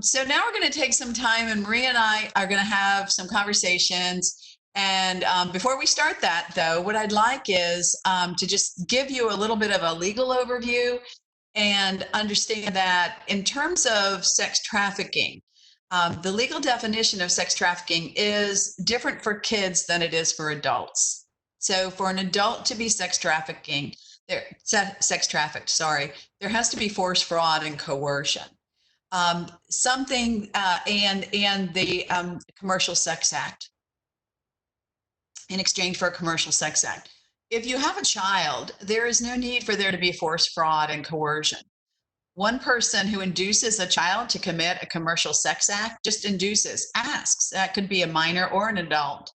So now we're going to take some time, and Maria and I are going to have some conversations. And before we start that, though, what I'd like is to just give you a little bit of a legal overview and understand that in terms of sex trafficking, the legal definition of sex trafficking is different for kids than it is for adults. So for an adult to be sex trafficked, sorry, there has to be force, fraud, and coercion. And the Commercial Sex Act, in exchange for a Commercial Sex Act. If you have a child, there is no need for there to be force, fraud, and coercion. One person who induces a child to commit a Commercial Sex Act just asks. That could be a minor or an adult.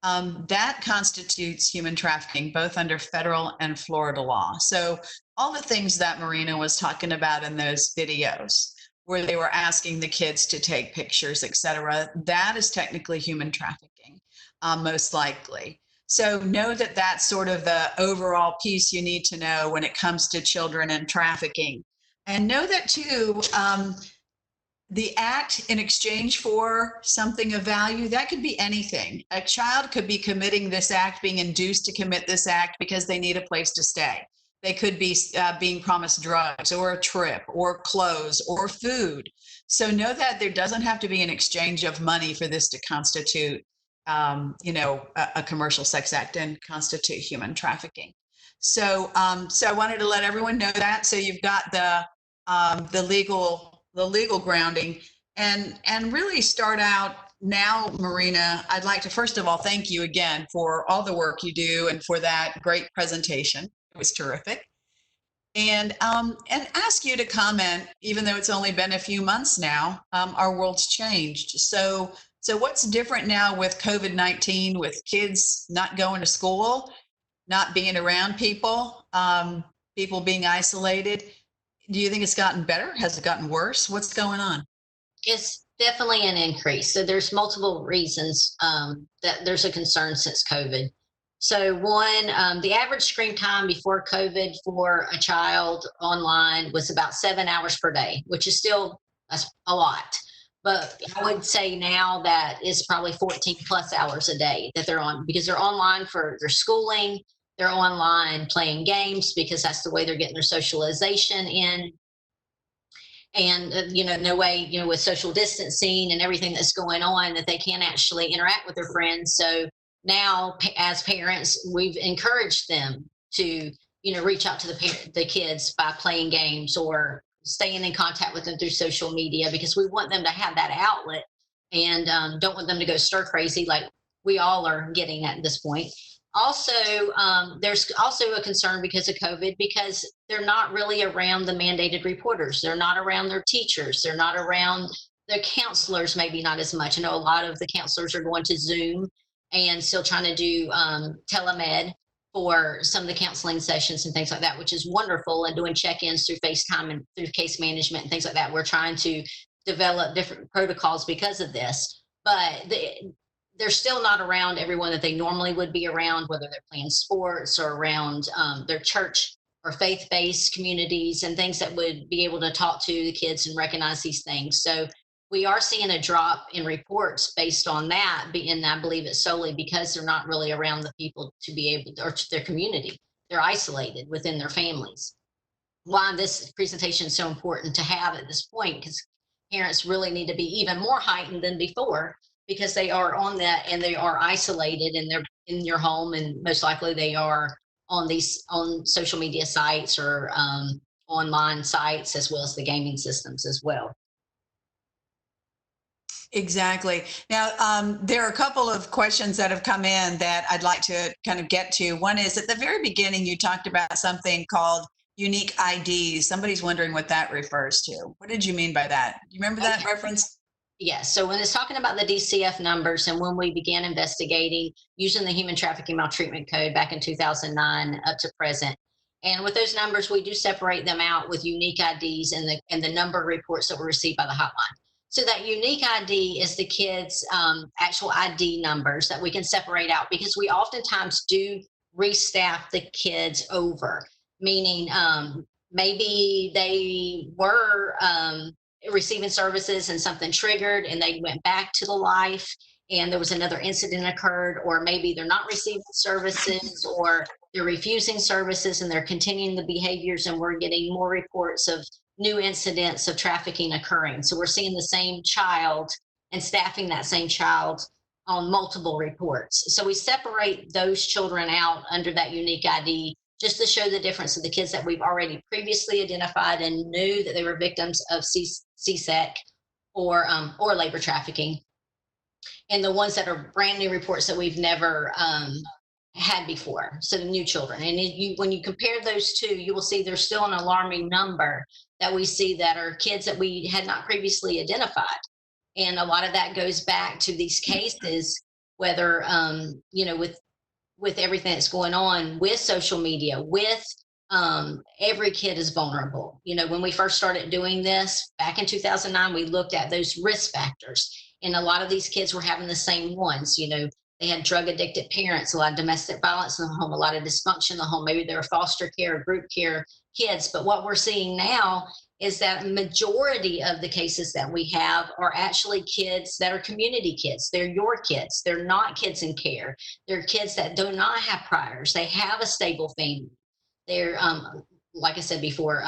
That constitutes human trafficking, both under federal and Florida law. So all the things that Marina was talking about in those videos, where they were asking the kids to take pictures, etc., that is technically human trafficking, most likely. So know that that's sort of the overall piece you need to know when it comes to children and trafficking. And know that, too, the act in exchange for something of value, that could be anything. A child could be committing this act, being induced to commit this act because they need a place to stay. They could be being promised drugs or a trip or clothes or food. So know that there doesn't have to be an exchange of money for this to constitute, a Commercial Sex Act and constitute human trafficking. So I wanted to let everyone know that. So you've got the legal grounding, and really start out now, Marina. I'd like to first of all thank you again for all the work you do and for that great presentation. It was terrific. And ask you to comment, even though it's only been a few months now, our world's changed. So what's different now with COVID-19, with kids not going to school, not being around people, people being isolated? Do you think it's gotten better? Has it gotten worse? What's going on? It's definitely an increase. So there's multiple reasons that there's a concern since COVID. So one, the average screen time before COVID for a child online was about 7 hours per day, which is still a lot. But I would say now that is probably 14 plus hours a day that they're on, because they're online for their schooling, they're online playing games because that's the way they're getting their socialization in. And, no way, with social distancing and everything that's going on, that they can't actually interact with their friends. So now, as parents, we've encouraged them to, reach out to the kids by playing games or staying in contact with them through social media, because we want them to have that outlet, and don't want them to go stir crazy like we all are getting at this point. Also, there's also a concern because of COVID, because they're not really around the mandated reporters. They're not around their teachers. They're not around their counselors, maybe not as much. I know a lot of the counselors are going to Zoom and still trying to do telemed for some of the counseling sessions and things like that, which is wonderful, and doing check-ins through FaceTime and through case management and things like that. We're trying to develop different protocols because of this. But they're still not around everyone that they normally would be around, whether they're playing sports or around their church or faith-based communities and things that would be able to talk to the kids and recognize these things. So we are seeing a drop in reports based on that, and I believe it's solely because they're not really around the people to be able to, or to their community. They're isolated within their families. Why this presentation is so important to have at this point, because parents really need to be even more heightened than before, because they are on that and they are isolated and they're in your home, and most likely they are on social media sites or online sites, as well as the gaming systems as well. Exactly. Now, there are a couple of questions that have come in that I'd like to kind of get to. One is, at the very beginning, you talked about something called unique IDs. Somebody's wondering what that refers to. What did you mean by that? Do you remember that reference? Yes. So when it's talking about the DCF numbers, and when we began investigating using the Human Trafficking Maltreatment Code back in 2009 up to present, and with those numbers, we do separate them out with unique IDs and the number of reports that were received by the hotline. So that unique ID is the kids' actual ID numbers that we can separate out, because we oftentimes do restaff the kids over, meaning maybe they were receiving services and something triggered and they went back to the life and there was another incident occurred, or maybe they're not receiving services or they're refusing services and they're continuing the behaviors, and we're getting more reports of new incidents of trafficking occurring. So we're seeing the same child and staffing that same child on multiple reports. So we separate those children out under that unique ID just to show the difference of the kids that we've already previously identified and knew that they were victims of CSEC or labor trafficking, and the ones that are brand new reports that we've never had before. So the new children. And when you compare those two, you will see there's still an alarming number that we see that are kids that we had not previously identified. And a lot of that goes back to these cases, whether, with everything that's going on with social media, with every kid is vulnerable. When we first started doing this back in 2009, we looked at those risk factors. And a lot of these kids were having the same ones. They had drug addicted parents, a lot of domestic violence in the home, a lot of dysfunction in the home. Maybe they were foster care, group care kids. But what we're seeing now is that majority of the cases that we have are actually kids that are community kids. They're your kids. They're not kids in care. They're kids that do not have priors. They have a stable family. They're, like I said before,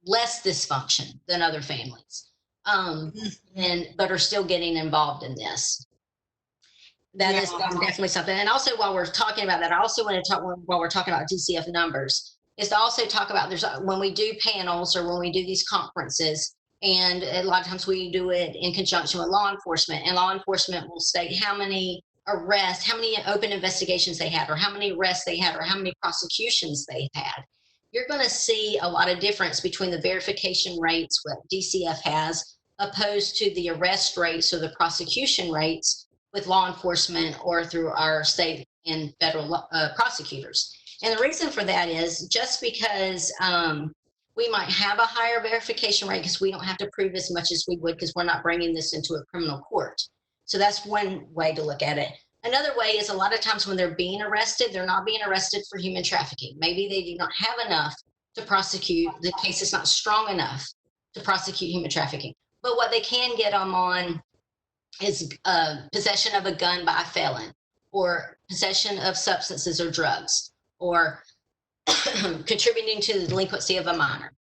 less dysfunction than other families, but are still getting involved in this. That is definitely something. And also, while we're talking about that, I also want to talk, while we're talking about DCF numbers, is to also talk about when we do panels or when we do these conferences, and a lot of times we do it in conjunction with law enforcement, and law enforcement will state how many arrests, how many open investigations they had, or how many arrests they had, or how many prosecutions they had. You're going to see a lot of difference between the verification rates, what DCF has, opposed to the arrest rates or the prosecution rates with law enforcement or through our state and federal prosecutors. And the reason for that is just because we might have a higher verification rate because we don't have to prove as much as we would because we're not bringing this into a criminal court. So that's one way to look at it. Another way is a lot of times when they're being arrested, they're not being arrested for human trafficking. Maybe they do not have enough to prosecute. The case is not strong enough to prosecute human trafficking. But what they can get them on is possession of a gun by a felon, or possession of substances or drugs, or contributing to the delinquency of a minor,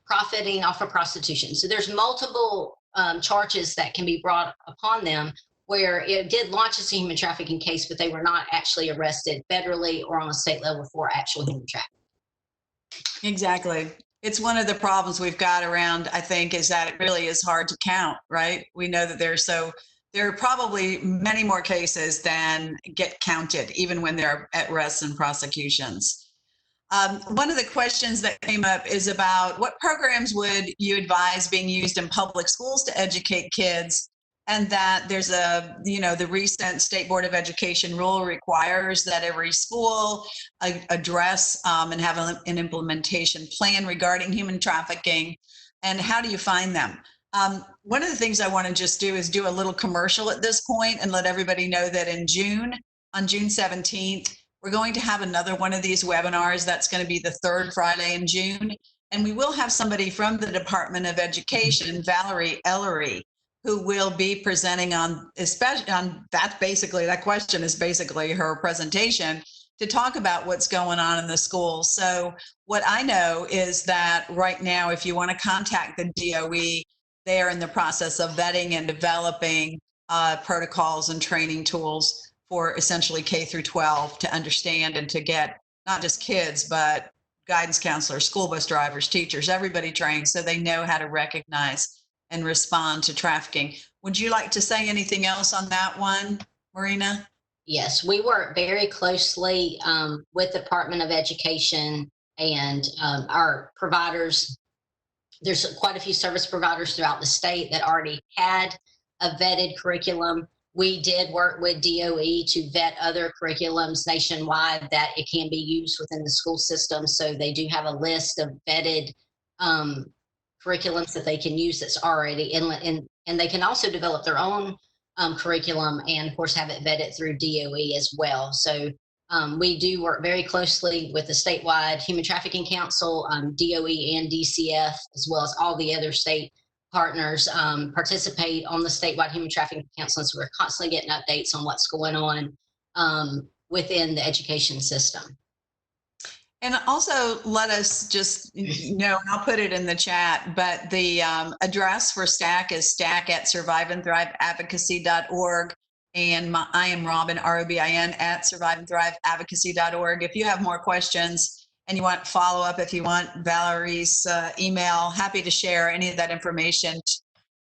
profiting off of prostitution. So there's multiple charges that can be brought upon them where it did launch as a human trafficking case, but they were not actually arrested federally or on a state level for actual human trafficking. Exactly. It's one of the problems we've got around, I think, is that it really is hard to count, right? We know that there are probably many more cases than get counted, even when they're at arrests and prosecutions. One of the questions that came up is about what programs would you advise being used in public schools to educate kids, and that there's the recent State Board of Education rule requires that every school address and have an implementation plan regarding human trafficking. And how do you find them? One of the things I want to just do is do a little commercial at this point and let everybody know that on June 17th, we're going to have another one of these webinars. That's going to be the third Friday in June. And we will have somebody from the Department of Education, Valerie Ellery, who will be presenting on, especially on that question is basically her presentation, to talk about what's going on in the schools. So what I know is that right now, if you want to contact the DOE, they are in the process of vetting and developing protocols and training tools for essentially K through 12 to understand and to get not just kids, but guidance counselors, school bus drivers, teachers, everybody trained so they know how to recognize and respond to trafficking. Would you like to say anything else on that one, Marina? Yes, we work very closely with the Department of Education and our providers. There's quite a few service providers throughout the state that already had a vetted curriculum. We did work with DOE to vet other curriculums nationwide that it can be used within the school system. So they do have a list of vetted curriculums that they can use that's already in, and they can also develop their own curriculum and of course have it vetted through DOE as well. So We do work very closely with the statewide Human Trafficking Council, DOE and DCF, as well as all the other state partners participate on the statewide Human Trafficking Council. So we're constantly getting updates on what's going on within the education system. And also let us just know, and I'll put it in the chat, but the address for STAC is stack@surviveandthriveadvocacy.org. And I am Robin, ROBIN, at surviveandthriveadvocacy.org. If you have more questions and you want follow up, if you want Valerie's email, happy to share any of that information,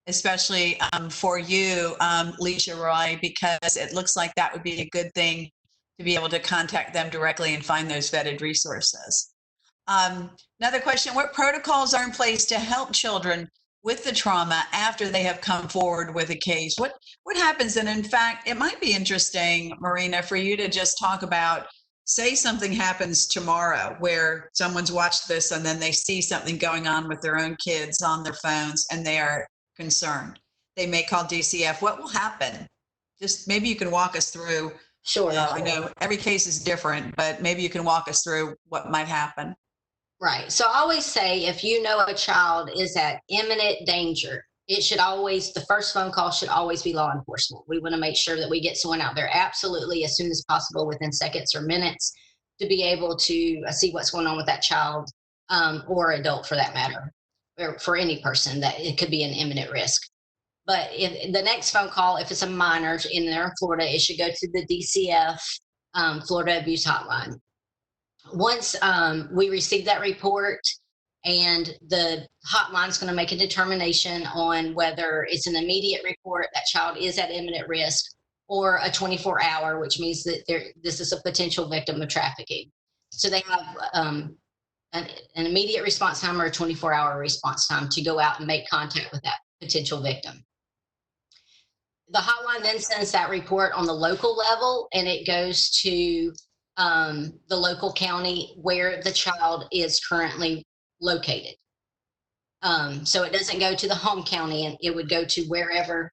especially for you, Leisha Roy, because it looks like that would be a good thing to be able to contact them directly and find those vetted resources. Another question, what protocols are in place to help children with the trauma after they have come forward with a case? What happens? And in fact, it might be interesting, Marina, for you to just talk about, say something happens tomorrow where someone's watched this and then they see something going on with their own kids on their phones and they are concerned. They may call DCF. What will happen? Just maybe you can walk us through. Sure. I know every case is different, but maybe you can walk us through what might happen. Right. So I always say, if you know a child is at imminent danger, it should always, the first phone call should always be law enforcement. We want to make sure that we get someone out there absolutely as soon as possible, within seconds or minutes, to be able to see what's going on with that child, or adult for that matter, or for any person that it could be an imminent risk. But if the next phone call, if it's a minor in there in Florida, it should go to the DCF Florida Abuse Hotline. Once we receive that report, and the hotline's going to make a determination on whether it's an immediate report, that child is at imminent risk, or a 24-hour, which means that this is a potential victim of trafficking. So they have an immediate response time or a 24-hour response time to go out and make contact with that potential victim. The hotline then sends that report on the local level, and it goes to the local county where the child is currently located. So it doesn't go to the home county, and it would go to wherever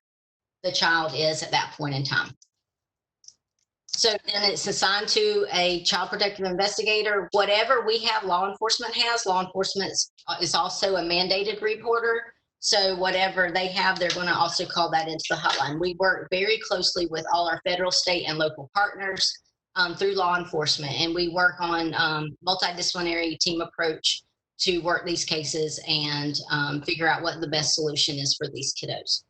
the child is at that point in time. So then it's assigned to a child protective investigator. Whatever we have, law enforcement has. Law enforcement is also a mandated reporter. So whatever they have, they're going to also call that into the hotline. We work very closely with all our federal, state, and local partners through law enforcement, and we work on multidisciplinary team approach to work these cases and figure out what the best solution is for these kiddos.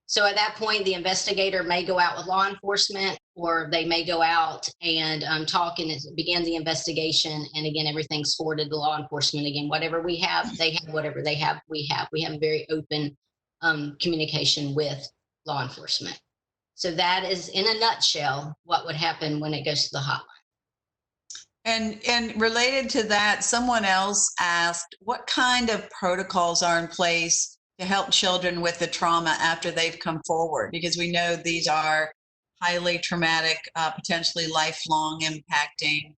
So at that point, the investigator may go out with law enforcement, or they may go out and talk and begin the investigation. And again, everything's forwarded to law enforcement. Again, whatever we have, they have. Whatever they have, we have. We have a very open communication with law enforcement. So that is, in a nutshell, what would happen when it goes to the hotline. And related to that, someone else asked, what kind of protocols are in place to help children with the trauma after they've come forward? Because we know these are highly traumatic, potentially lifelong impacting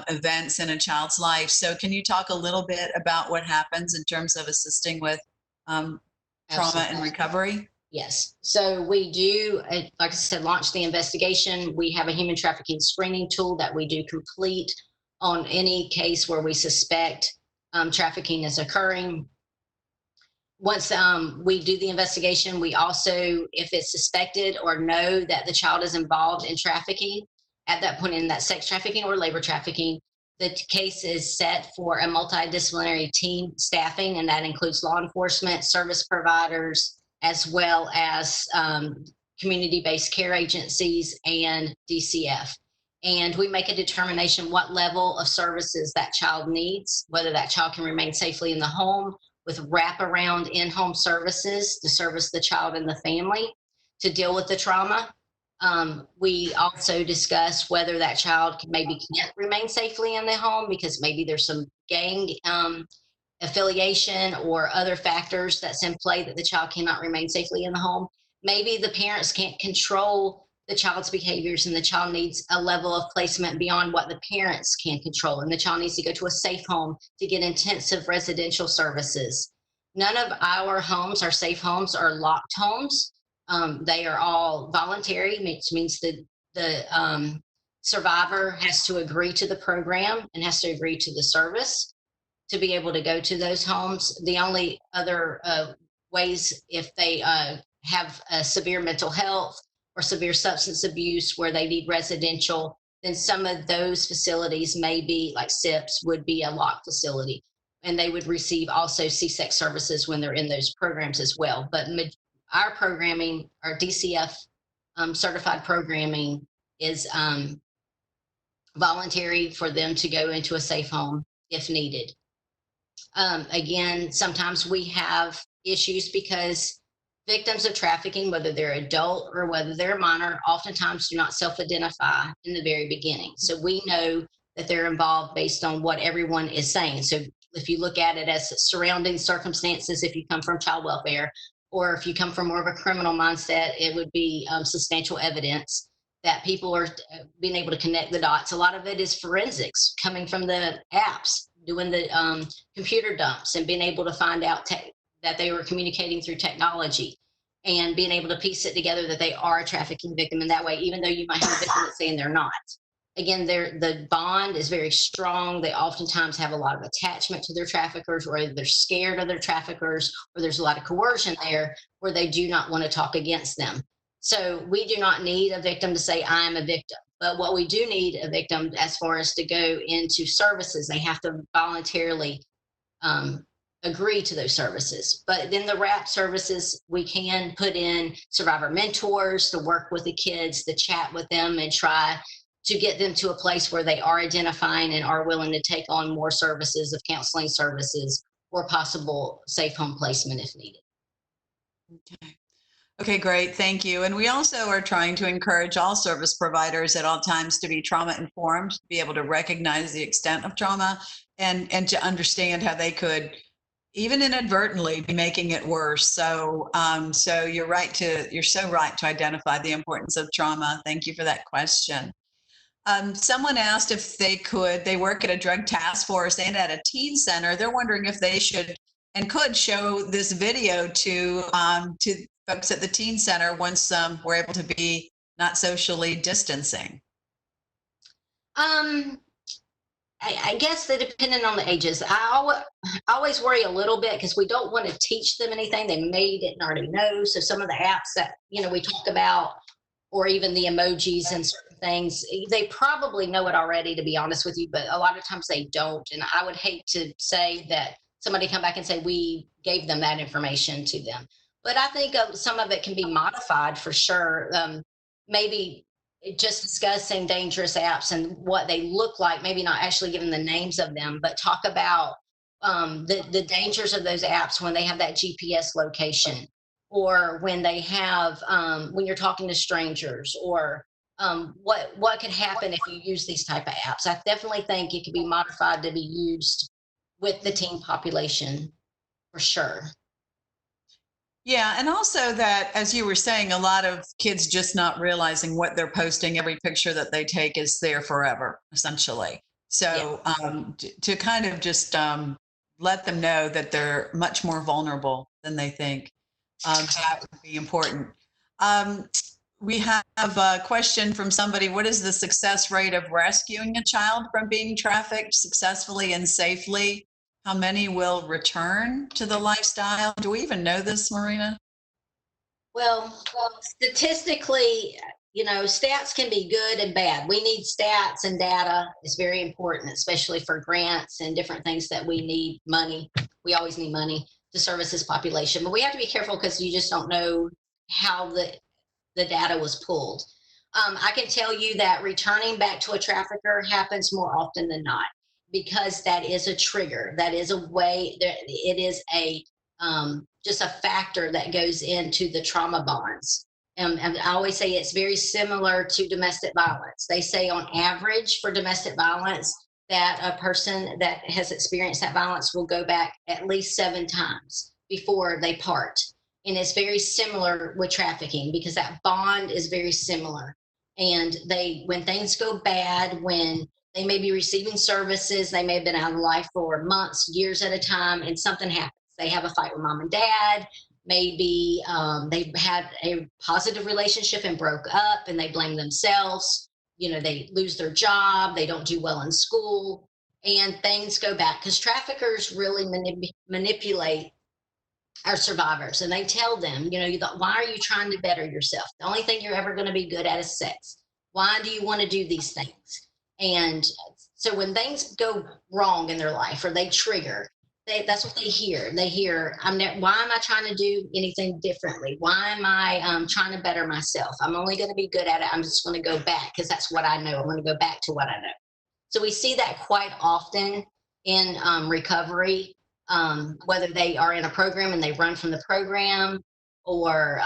events in a child's life. So can you talk a little bit about what happens in terms of assisting with trauma and recovery? Yes. So we do, like I said, launch the investigation. We have a human trafficking screening tool that we do complete on any case where we suspect trafficking is occurring. Once we do the investigation, we also, if it's suspected or know that the child is involved in trafficking, at that point in that sex trafficking or labor trafficking, the case is set for a multidisciplinary team staffing, and that includes law enforcement, service providers, as well as community-based care agencies and DCF. And we make a determination what level of services that child needs, whether that child can remain safely in the home, with wraparound in-home services to service the child and the family to deal with the trauma. We also discuss whether that child maybe can't remain safely in the home because maybe there's some gang affiliation or other factors that's in play that the child cannot remain safely in the home. Maybe the parents can't control the child's behaviors and the child needs a level of placement beyond what the parents can control, and the child needs to go to a safe home to get intensive residential services. None of our homes, our safe homes, are locked homes. They are all voluntary, which means that the survivor has to agree to the program and has to agree to the service to be able to go to those homes. The only other ways, if they have severe mental health or severe substance abuse where they need residential, then some of those facilities may be like SIPs would be a locked facility. And they would receive also CSEC services when they're in those programs as well. But our programming, our DCF certified programming is voluntary for them to go into a safe home if needed. Again, sometimes we have issues because victims of trafficking, whether they're adult or whether they're minor, oftentimes do not self-identify in the very beginning. So we know that they're involved based on what everyone is saying. So if you look at it as surrounding circumstances, if you come from child welfare, or if you come from more of a criminal mindset, it would be substantial evidence that people are being able to connect the dots. A lot of it is forensics coming from the apps, doing the computer dumps and being able to find out that they were communicating through technology and being able to piece it together that they are a trafficking victim. And that way, even though you might have a victim that's saying they're not, again, the bond is very strong. They oftentimes have a lot of attachment to their traffickers, or they're scared of their traffickers, or there's a lot of coercion there where they do not want to talk against them. So we do not need a victim to say, I'm a victim. But what we do need a victim as far as to go into services, they have to voluntarily agree to those services. But then the WRAP services, we can put in survivor mentors to work with the kids, to chat with them and try to get them to a place where they are identifying and are willing to take on more services of counseling services or possible safe home placement if needed. Okay. Okay, great. Thank you. And we also are trying to encourage all service providers at all times to be trauma informed, to be able to recognize the extent of trauma and to understand how they could, even inadvertently, be making it worse. So so you're so right to identify the importance of trauma. Thank you for that question. Someone asked if they work at a drug task force and at a teen center. They're wondering if they should and could show this video to folks at the teen center once we're able to be not socially distancing. I guess that depending on the ages, I always worry a little bit because we don't want to teach them anything they may didn't already know. So some of the apps that we talk about, or even the emojis and certain things, they probably know it already, to be honest with you, but a lot of times they don't. And I would hate to say that somebody come back and say we gave them that information to them. But I think some of it can be modified for sure. Maybe just discussing dangerous apps and what they look like, maybe not actually giving the names of them, but talk about the dangers of those apps when they have that GPS location, or when they have when you're talking to strangers, or what could happen if you use these type of apps. I definitely think it could be modified to be used with the teen population for sure. Yeah, and also that, as you were saying, a lot of kids just not realizing what they're posting. Every picture that they take is there forever, essentially. So to kind of just let them know that they're much more vulnerable than they think, that would be important. We have a question from somebody. What is the success rate of rescuing a child from being trafficked successfully and safely? How many will return to the lifestyle? Do we even know this, Marina? Well, statistically, stats can be good and bad. We need stats, and data is very important, especially for grants and different things that we need money. We always need money to service this population, but we have to be careful because you just don't know how the data was pulled. I can tell you that returning back to a trafficker happens more often than not, because that is a trigger. That is a way that it is a just a factor that goes into the trauma bonds. And I always say it's very similar to domestic violence. They say on average for domestic violence that a person that has experienced that violence will go back at least 7 times before they part. And it's very similar with trafficking because that bond is very similar. And when things go bad, when they may be receiving services, they may have been out of life for months, years at a time, and something happens. They have a fight with mom and dad. Maybe they've had a positive relationship and broke up and they blame themselves. they lose their job, they don't do well in school, and things go back because traffickers really manipulate our survivors, and they tell them, why are you trying to better yourself? The only thing you're ever going to be good at is sex. Why do you want to do these things? And so when things go wrong in their life or they trigger, that's what they hear. They hear, why am I trying to do anything differently? Why am I trying to better myself? I'm only going to be good at it. I'm just going to go back because that's what I know. I'm going to go back to what I know. So we see that quite often in recovery, whether they are in a program and they run from the program, or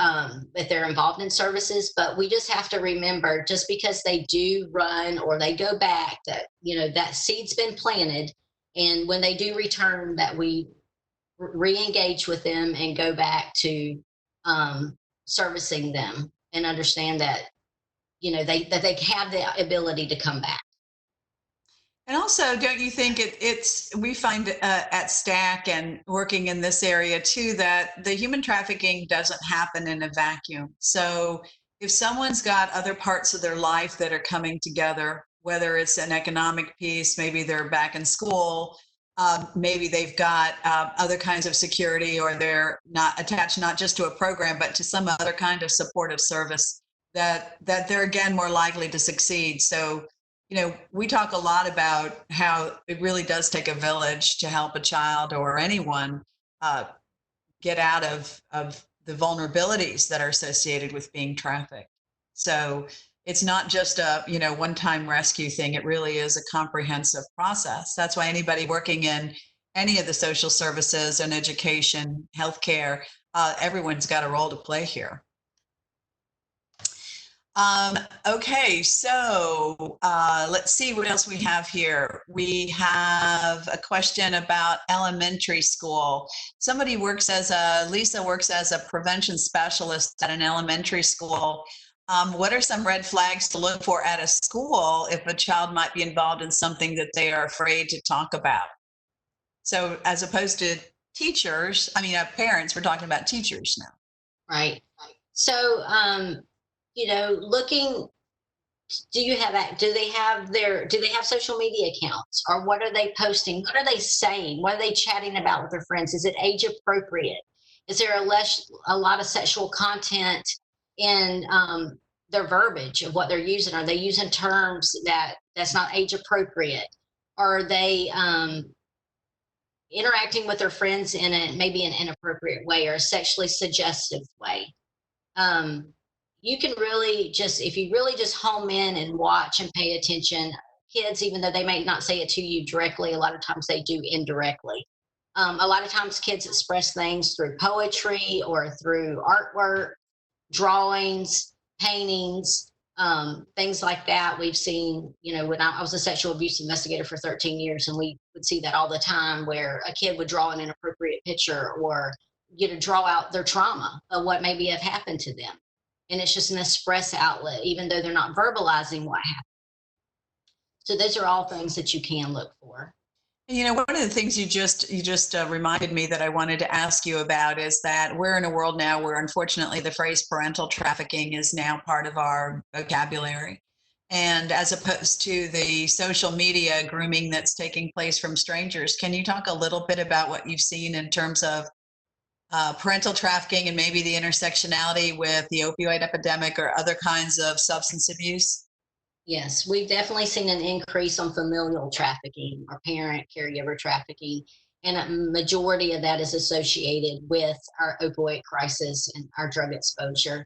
if they're involved in services. But we just have to remember, just because they do run or they go back, that that seed's been planted, and when they do return, that we re-engage with them and go back to servicing them, and understand that they have the ability to come back. And also, don't you think we find at STAC and working in this area too, that the human trafficking doesn't happen in a vacuum. So if someone's got other parts of their life that are coming together, whether it's an economic piece, maybe they're back in school, maybe they've got other kinds of security, or they're not attached not just to a program, but to some other kind of supportive service, that they're again more likely to succeed. So we talk a lot about how it really does take a village to help a child or anyone get out of the vulnerabilities that are associated with being trafficked. So it's not just a one-time rescue thing. It really is a comprehensive process. That's why anybody working in any of the social services and education, healthcare, everyone's got a role to play here. Okay, so let's see what else we have here. We have a question about elementary school. Lisa works as a prevention specialist at an elementary school. What are some red flags to look for at a school if a child might be involved in something that they are afraid to talk about? So as opposed to parents, we're talking about teachers now. Right. So, looking, do they have social media accounts, or what are they posting? What are they saying? What are they chatting about with their friends? Is it age appropriate? Is there a lot of sexual content in their verbiage of what they're using? Are they using terms that's not age appropriate? Are they interacting with their friends in maybe an inappropriate way or a sexually suggestive way? You can really if you really just home in and watch and pay attention, kids, even though they may not say it to you directly, a lot of times they do indirectly. A lot of times kids express things through poetry or through artwork, drawings, paintings, things like that. We've seen, when I was a sexual abuse investigator for 13 years, and we would see that all the time, where a kid would draw an inappropriate picture, or draw out their trauma of what maybe have happened to them. And it's just an express outlet, even though they're not verbalizing what happened. So those are all things that you can look for. One of the things you just reminded me that I wanted to ask you about is that we're in a world now where, unfortunately, the phrase parental trafficking is now part of our vocabulary. And as opposed to the social media grooming that's taking place from strangers, can you talk a little bit about what you've seen in terms of parental trafficking and maybe the intersectionality with the opioid epidemic or other kinds of substance abuse? Yes, we've definitely seen an increase on familial trafficking or parent caregiver trafficking. And a majority of that is associated with our opioid crisis and our drug exposure.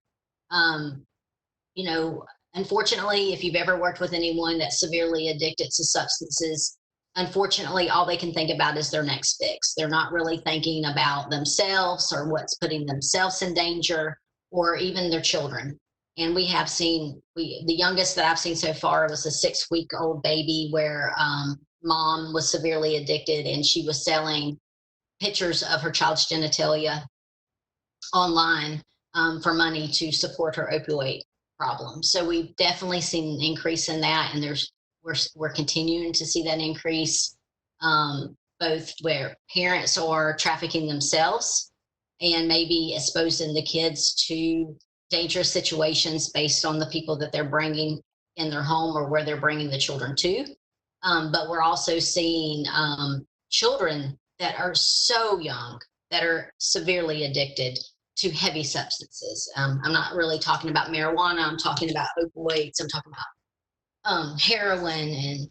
Unfortunately, if you've ever worked with anyone that's severely addicted to substances, unfortunately, all they can think about is their next fix. They're not really thinking about themselves or what's putting themselves in danger, or even their children. And we have seen, the youngest that I've seen so far was a 6-week-old baby, where mom was severely addicted, and she was selling pictures of her child's genitalia online for money to support her opioid problem. So we've definitely seen an increase in that, and we're continuing to see that increase, both where parents are trafficking themselves and maybe exposing the kids to dangerous situations based on the people that they're bringing in their home or where they're bringing the children to. But we're also seeing children that are so young that are severely addicted to heavy substances. I'm not really talking about marijuana. I'm talking about opioids. I'm talking about heroin and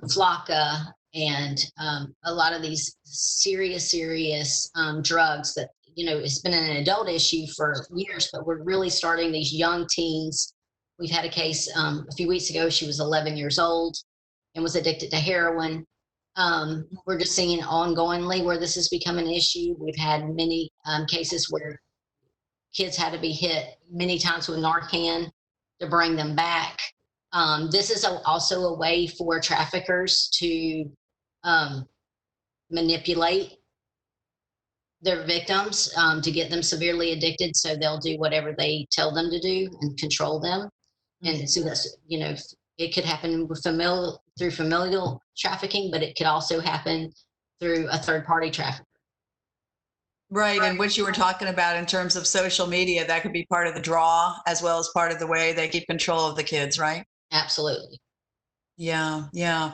Flocka and a lot of these serious drugs that, it's been an adult issue for years, but we're really starting these young teens. We've had a case a few weeks ago. She was 11 years old and was addicted to heroin. We're just seeing ongoingly where this has become an issue. We've had many cases where kids had to be hit many times with Narcan to bring them back. This is also a way for traffickers to manipulate their victims to get them severely addicted. So they'll do whatever they tell them to do and control them. And so that's, it could happen with through familial trafficking, but it could also happen through a third party trafficker. Right. And what you were talking about in terms of social media, that could be part of the draw as well as part of the way they keep control of the kids, right? Absolutely. Yeah. Yeah.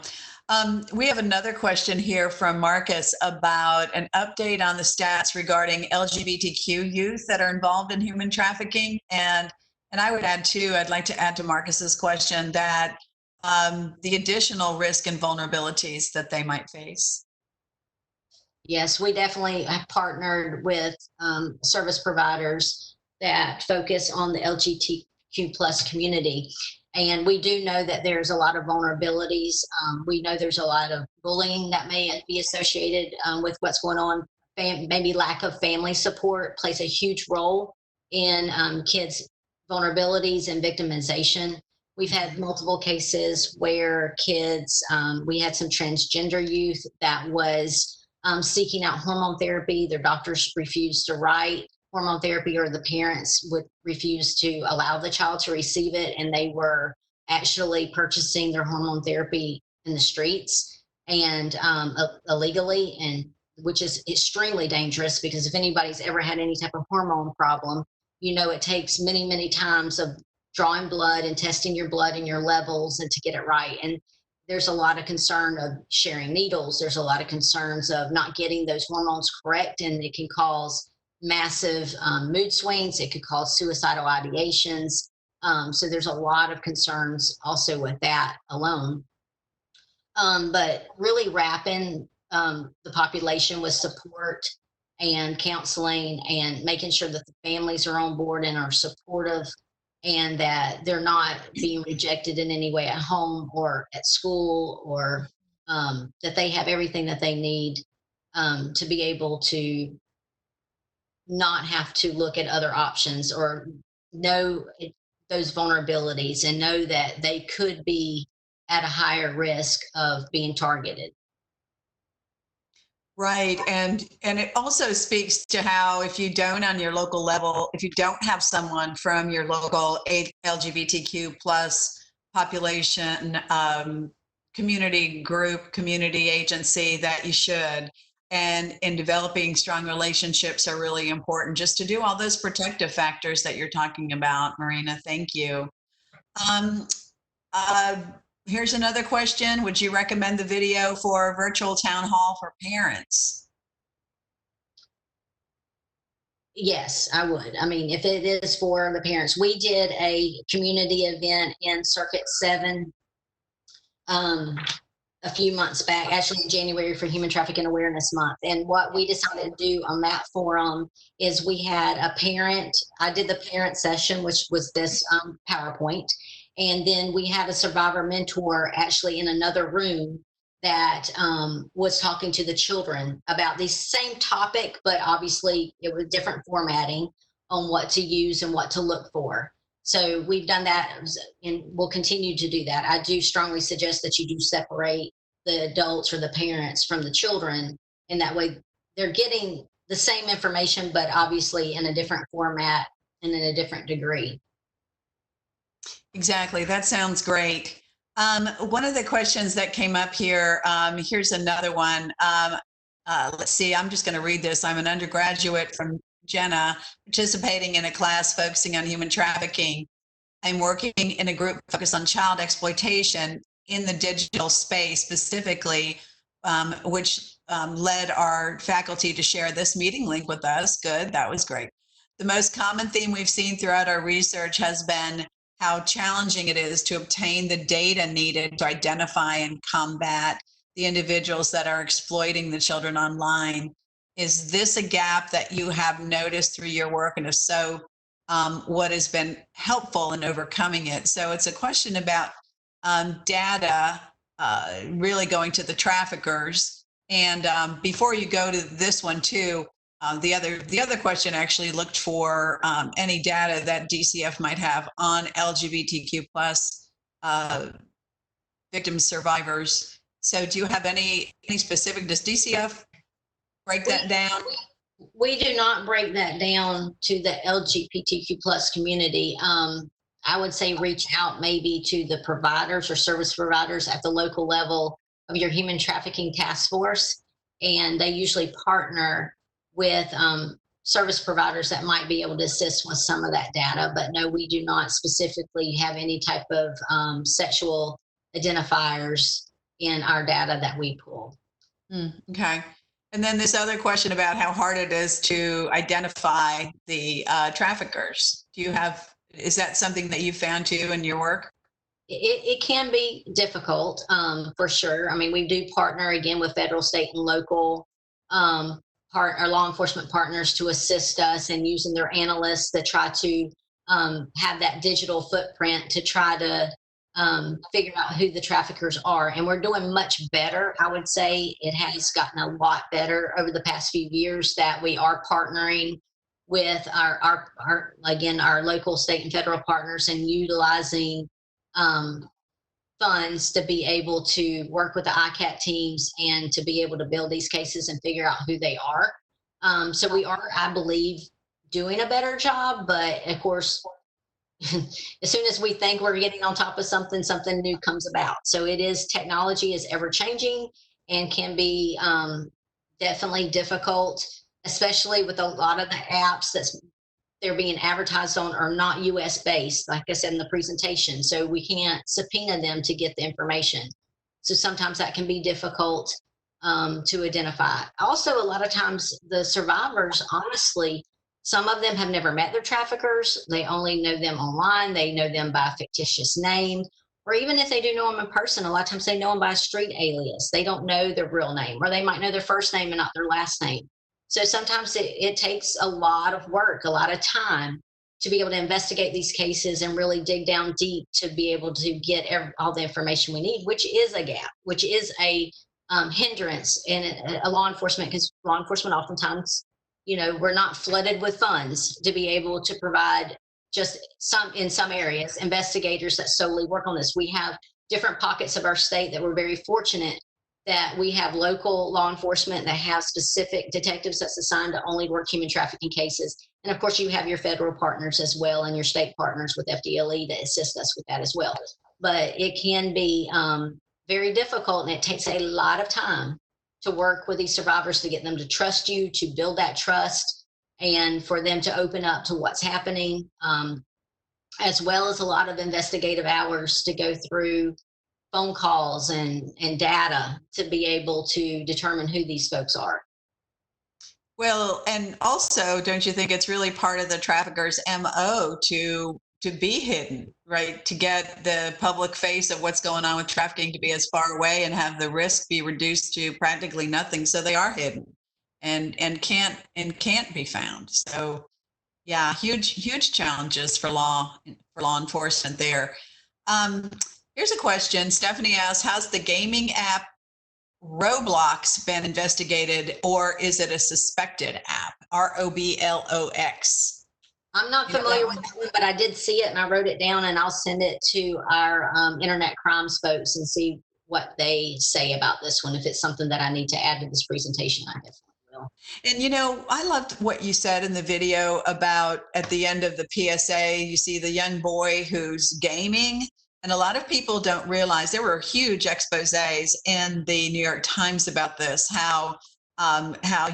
We have another question here from Marcus about an update on the stats regarding LGBTQ youth that are involved in human trafficking. And I would add too, I'd like to add to Marcus's question that the additional risk and vulnerabilities that they might face. Yes, we definitely have partnered with service providers that focus on the LGBTQ plus community. And we do know that there's a lot of vulnerabilities. We know there's a lot of bullying that may be associated with what's going on. Maybe lack of family support plays a huge role in kids' vulnerabilities and victimization. We've had multiple cases where kids, we had some transgender youth that was seeking out hormone therapy. Their doctors refused to write hormone therapy, or the parents would refuse to allow the child to receive it. And they were actually purchasing their hormone therapy in the streets and illegally, and which is extremely dangerous, because if anybody's ever had any type of hormone problem, it takes many times of drawing blood and testing your blood and your levels and to get it right. And there's a lot of concern of sharing needles. There's a lot of concerns of not getting those hormones correct, and it can cause massive mood swings. It could cause suicidal ideations. So there's a lot of concerns also with that alone. But really wrapping the population with support and counseling and making sure that the families are on board and are supportive, and that they're not being rejected in any way at home or at school, or that they have everything that they need to be able to not have to look at other options, or know those vulnerabilities and know that they could be at a higher risk of being targeted. Right. And it also speaks to how, if you don't on your local level, if you don't have someone from your local LGBTQ plus population, community group, community agency, that you should. And in developing strong relationships are really important, just to do all those protective factors that you're talking about, Marina. Thank you. Here's another question. Would you recommend the video for a virtual town hall for parents? Yes, I would. I mean, if it is for the parents, we did a community event in Circuit 7 a few months back, actually in January, for Human Trafficking Awareness Month. And what we decided to do on that forum is we had a parent, I did the parent session, which was this PowerPoint. And then we had a survivor mentor actually in another room that was talking to the children about the same topic, but obviously it was different formatting on what to use and what to look for. So we've done that, and we'll continue to do that. I do strongly suggest that you do separate the adults or the parents from the children, and that way they're getting the same information, but obviously in a different format and in a different degree. Exactly. That sounds great. One of the questions that came up here, here's another one. Let's see, I'm just going to read this. I'm an undergraduate from Jenna, participating in a class focusing on human trafficking. I'm working in a group focused on child exploitation in the digital space specifically, which led our faculty to share this meeting link with us. Good, that was great. The most common theme we've seen throughout our research has been how challenging it is to obtain the data needed to identify and combat the individuals that are exploiting the children online. Is this a gap that you have noticed through your work? And if so, what has been helpful in overcoming it? So it's a question about data really going to the traffickers. And before you go to this one too, the other question actually looked for any data that DCF might have on LGBTQ plus victims, survivors. So do you have any specific, does DCF break that down? We do not break that down to the LGBTQ plus community. I would say reach out maybe to the providers or service providers at the local level of your human trafficking task force. And they usually partner with service providers that might be able to assist with some of that data. But no, we do not specifically have any type of sexual identifiers in our data that we pull. Okay. And then this other question about how hard it is to identify the traffickers. Is that something that you found too in your work? It can be difficult, for sure. I mean, we do partner again with federal, state, and local our law enforcement partners to assist us in using their analysts to try to have that digital footprint to try to figure out who the traffickers are. And we're doing much better. I would say it has gotten a lot better over the past few years that we are partnering with our local, state, and federal partners and utilizing funds to be able to work with the ICAT teams and to be able to build these cases and figure out who they are. So we are, I believe, doing a better job, but of course, as soon as we think we're getting on top of something, something new comes about. So technology is ever changing and can be definitely difficult, especially with a lot of the apps they're being advertised on are not US based, like I said in the presentation. So we can't subpoena them to get the information. So sometimes that can be difficult to identify. Also, a lot of times the survivors, honestly, some of them have never met their traffickers. They only know them online. They know them by a fictitious name. Or even if they do know them in person, a lot of times they know them by a street alias. They don't know their real name, or they might know their first name and not their last name. So sometimes it takes a lot of work, a lot of time to be able to investigate these cases and really dig down deep to be able to get all the information we need, which is a gap, which is a hindrance in a law enforcement, because law enforcement oftentimes, we're not flooded with funds to be able to provide just in some areas, investigators that solely work on this. We have different pockets of our state that we're very fortunate that we have local law enforcement that have specific detectives that's assigned to only work human trafficking cases. And of course, you have your federal partners as well and your state partners with FDLE to assist us with that as well. But it can be very difficult, and it takes a lot of time to work with these survivors to get them to trust you, to build that trust, and for them to open up to what's happening, as well as a lot of investigative hours to go through phone calls and data to be able to determine who these folks are. Well, and also, don't you think it's really part of the trafficker's MO to be hidden, right? To get the public face of what's going on with trafficking to be as far away and have the risk be reduced to practically nothing. So they are hidden and can't be found. So yeah, huge challenges for law enforcement there. Here's a question. Stephanie asks, has the gaming app Roblox been investigated, or is it a suspected app? ROBLOX. I'm not familiar with that one, but I did see it and I wrote it down, and I'll send it to our internet crimes folks and see what they say about this one. If it's something that I need to add to this presentation, I definitely will. And I loved what you said in the video about at the end of the PSA, you see the young boy who's gaming. And a lot of people don't realize there were huge exposés in the New York Times about this, how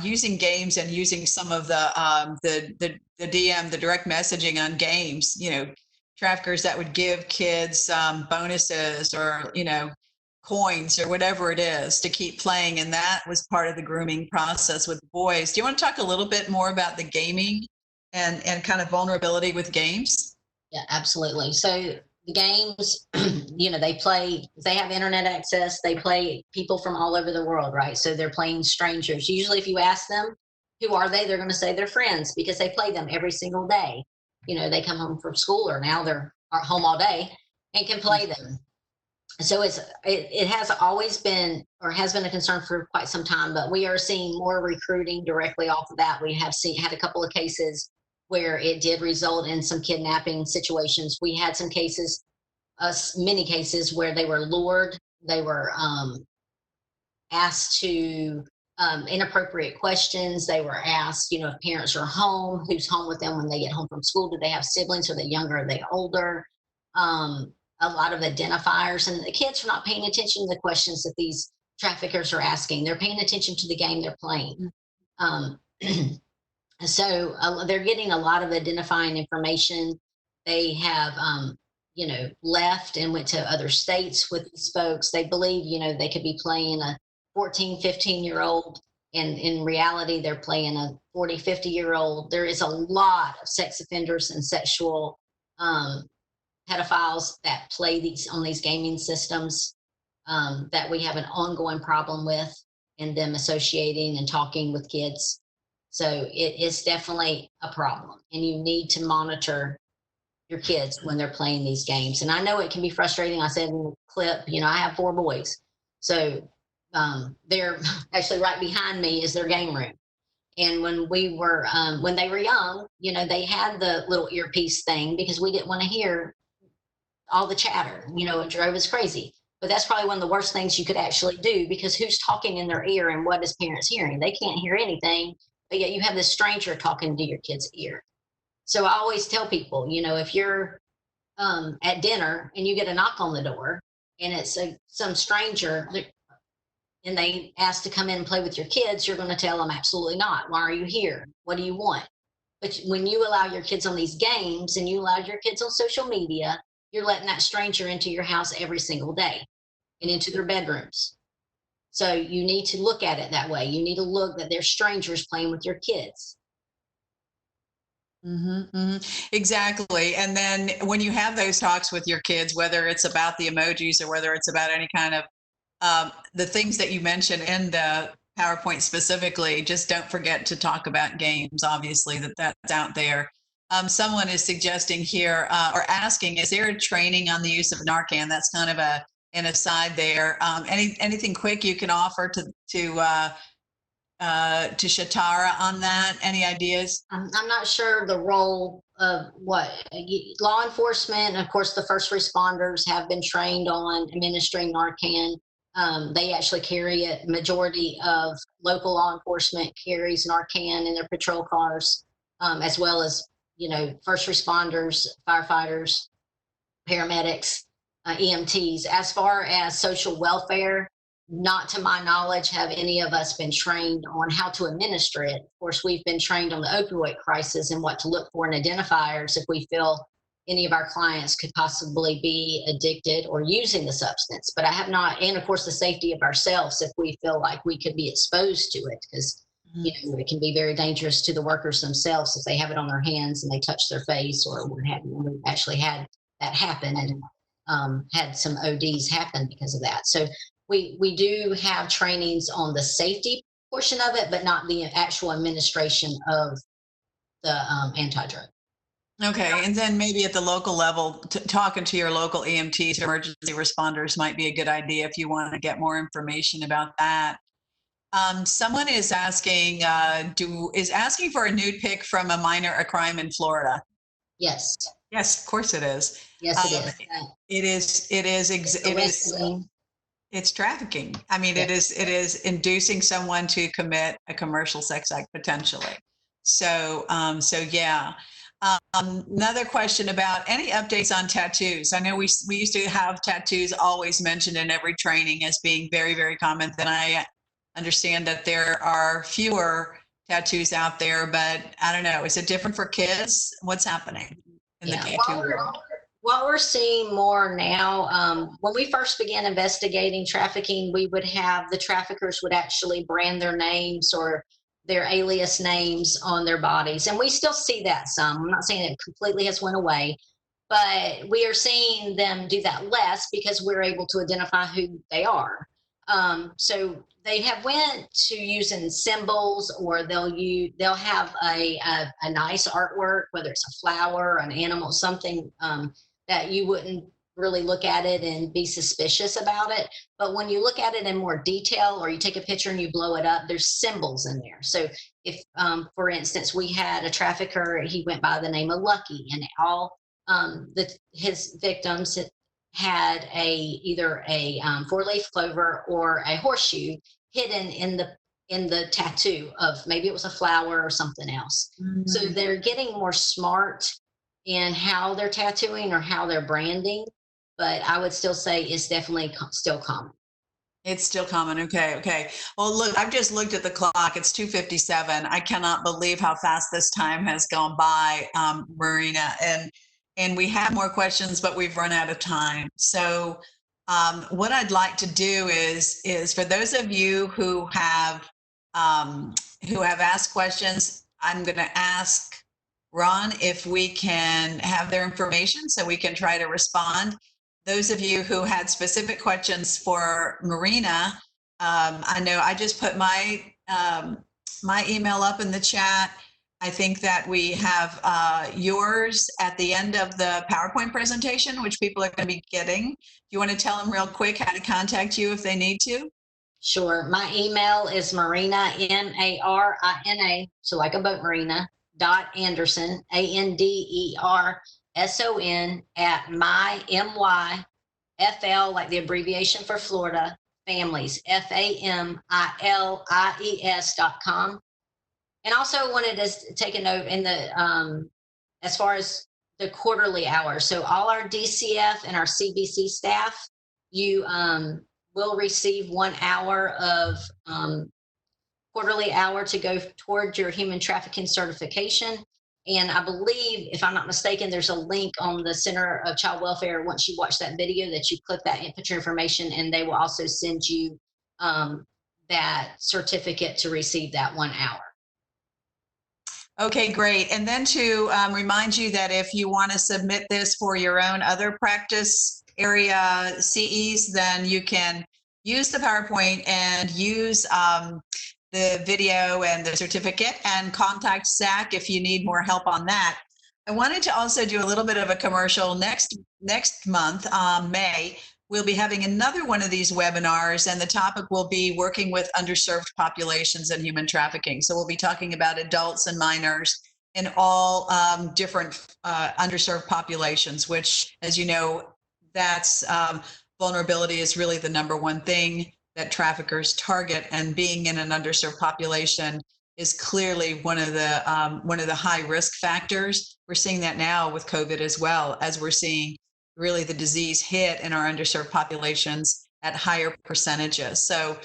using games and using some of the DM, the direct messaging on games, traffickers that would give kids bonuses or, coins or whatever it is to keep playing. And that was part of the grooming process with the boys. Do you want to talk a little bit more about the gaming and kind of vulnerability with games? Yeah, absolutely. So the games, they have internet access, they play people from all over the world, right? So they're playing strangers. Usually, if you ask them, who are they? They're going to say they're friends because they play them every single day. They come home from school or now they're home all day and can play them. So it has always been or has been a concern for quite some time, but we are seeing more recruiting directly off of that. We have had a couple of cases where it did result in some kidnapping situations. We had some cases, many cases where they were lured, they were asked to inappropriate questions. They were asked, if parents are home, who's home with them when they get home from school? Do they have siblings? Are they younger? Are they older? A lot of identifiers, and the kids are not paying attention to the questions that these traffickers are asking. They're paying attention to the game they're playing. So they're getting a lot of identifying information. They have, left and went to other states with these folks. They believe, they could be playing a 14, 15-year-old, and in reality, they're playing a 40, 50-year-old. There is a lot of sex offenders and sexual pedophiles that play on these gaming systems that we have an ongoing problem with, and them associating and talking with kids. So it is definitely a problem, and you need to monitor your kids when they're playing these games. And I know it can be frustrating. I said in the clip, I have 4 boys, so they're actually right behind me is their game room. And when they were young, they had the little earpiece thing because we didn't want to hear all the chatter. It drove us crazy. But that's probably one of the worst things you could actually do, because who's talking in their ear and what is parents hearing? They can't hear anything, but yet you have this stranger talking to your kid's ear. So I always tell people, if you're at dinner and you get a knock on the door and it's some stranger and they ask to come in and play with your kids, you're going to tell them absolutely not. Why are you here? What do you want? But when you allow your kids on these games and you allow your kids on social media, you're letting that stranger into your house every single day and into their bedrooms. So you need to look at it that way. You need to look that there's strangers playing with your kids. Exactly. And then when you have those talks with your kids, whether it's about the emojis or whether it's about any kind of the things that you mentioned in the PowerPoint specifically, just don't forget to talk about games. Obviously, that's out there. Someone is suggesting here or asking, is there a training on the use of Narcan? That's kind of an aside there. Anything quick you can offer to Shatara on that? Any ideas? I'm not sure the role of what law enforcement, and of course the first responders have been trained on administering Narcan. They actually carry it. Majority of local law enforcement carries Narcan in their patrol cars, as well as first responders, firefighters, paramedics, EMTs. As far as social welfare, not to my knowledge have any of us been trained on how to administer it. Of course, we've been trained on the opioid crisis and what to look for in identifiers if we feel any of our clients could possibly be addicted or using the substance. But I have not, and of course the safety of ourselves if we feel like we could be exposed to it, because it can be very dangerous to the workers themselves if they have it on their hands and they touch their face or what have you. We've actually had that happen and had some ODs happen because of that. So we do have trainings on the safety portion of it, but not the actual administration of the anti-drug. Okay. And then maybe at the local level, talking to your local EMTs, emergency responders, might be a good idea if you want to get more information about that. Someone is asking, asking for a nude pic from a minor, a crime in Florida. Yes. Yes, of course it is. Yes, it is. It is. It's trafficking. I mean, yes. It is inducing someone to commit a commercial sex act potentially. So yeah. Another question about any updates on tattoos. I know we used to have tattoos always mentioned in every training as being very, very common. Then I understand that there are fewer tattoos out there, but I don't know. Is it different for kids? What's happening in the tattoo world? What we're seeing more now, when we first began investigating trafficking, we would have the traffickers would actually brand their names or their alias names on their bodies, and we still see that some. I'm not saying it completely has went away, but we are seeing them do that less because we're able to identify who they are. So they have went to using symbols, or they'll have a nice artwork, whether it's a flower, an animal, something that you wouldn't really look at it and be suspicious about it. But when you look at it in more detail, or you take a picture and you blow it up, there's symbols in there. So if, for instance, we had a trafficker, he went by the name of Lucky, and all his victims had either a four-leaf clover or a horseshoe hidden in the tattoo of, maybe it was a flower or something else. So they're getting more smart in how they're tattooing or how they're branding, but I would still say it's definitely still common. It's still common. Okay. Okay. Well, look, I've just looked at the clock. It's 2:57. I cannot believe how fast this time has gone by, Marina. And we have more questions, but we've run out of time. So what I'd like to do is for those of you who have asked questions, I'm going to ask Ron if we can have their information so we can try to respond. Those of you who had specific questions for Marina, I know I just put my email up in the chat. I think that we have yours at the end of the PowerPoint presentation, which people are going to be getting. Do you want to tell them real quick how to contact you if they need to? Sure. My email is Marina, Marina, so like a boat marina, .Anderson, Anderson, at MyFL, like the abbreviation for Florida, families, FAMILIES.com. And also wanted to take a note in the, as far as the quarterly hours. So all our DCF and our CBC staff, you will receive 1 hour of quarterly hour to go towards your human trafficking certification. And I believe, if I'm not mistaken, there's a link on the Center of Child Welfare. Once you watch that video, that you click that and put your information, and they will also send you that certificate to receive that 1 hour. Okay, great. And then to remind you that if you want to submit this for your own other practice area CEs, then you can use the PowerPoint and use the video and the certificate, and contact Zach if you need more help on that. I wanted to also do a little bit of a commercial. Next month, May, we'll be having another one of these webinars, and the topic will be working with underserved populations and human trafficking. So we'll be talking about adults and minors in all different underserved populations, which, as you know, that's vulnerability is really the number one thing that traffickers target, and being in an underserved population is clearly one of the high risk factors. We're seeing that now with COVID as well, as we're seeing really the disease hit in our underserved populations at higher percentages. So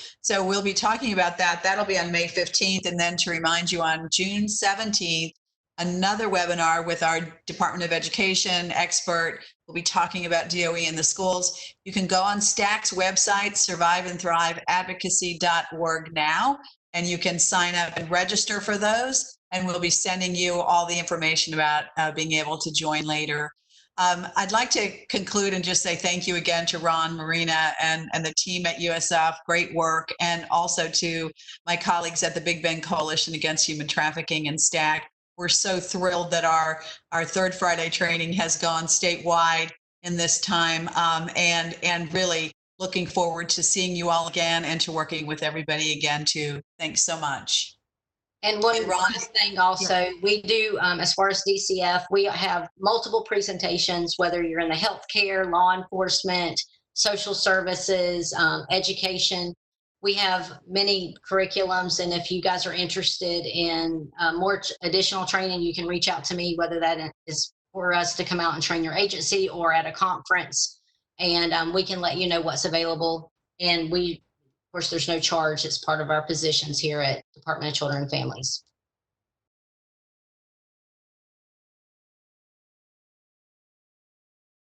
we'll be talking about that. That'll be on May 15th. And then to remind you, on June 17th, another webinar with our Department of Education expert. We'll be talking about DOE in the schools. You can go on STAC's website, surviveandthriveadvocacy.org now, and you can sign up and register for those. And we'll be sending you all the information about being able to join later. I'd like to conclude and just say thank you again to Ron, Marina, and the team at USF. Great work. And also to my colleagues at the Big Bend Coalition Against Human Trafficking and STAC. We're so thrilled that our Third Friday training has gone statewide in this time, and really looking forward to seeing you all again and to working with everybody again too. Thanks so much. And one last thing also, we do, as far as DCF, we have multiple presentations, whether you're in the healthcare, law enforcement, social services, education. We have many curriculums, and if you guys are interested in more additional training, you can reach out to me, whether that is for us to come out and train your agency or at a conference, and we can let you know what's available. And of course, there's no charge. It's part of our positions here at Department of Children and Families.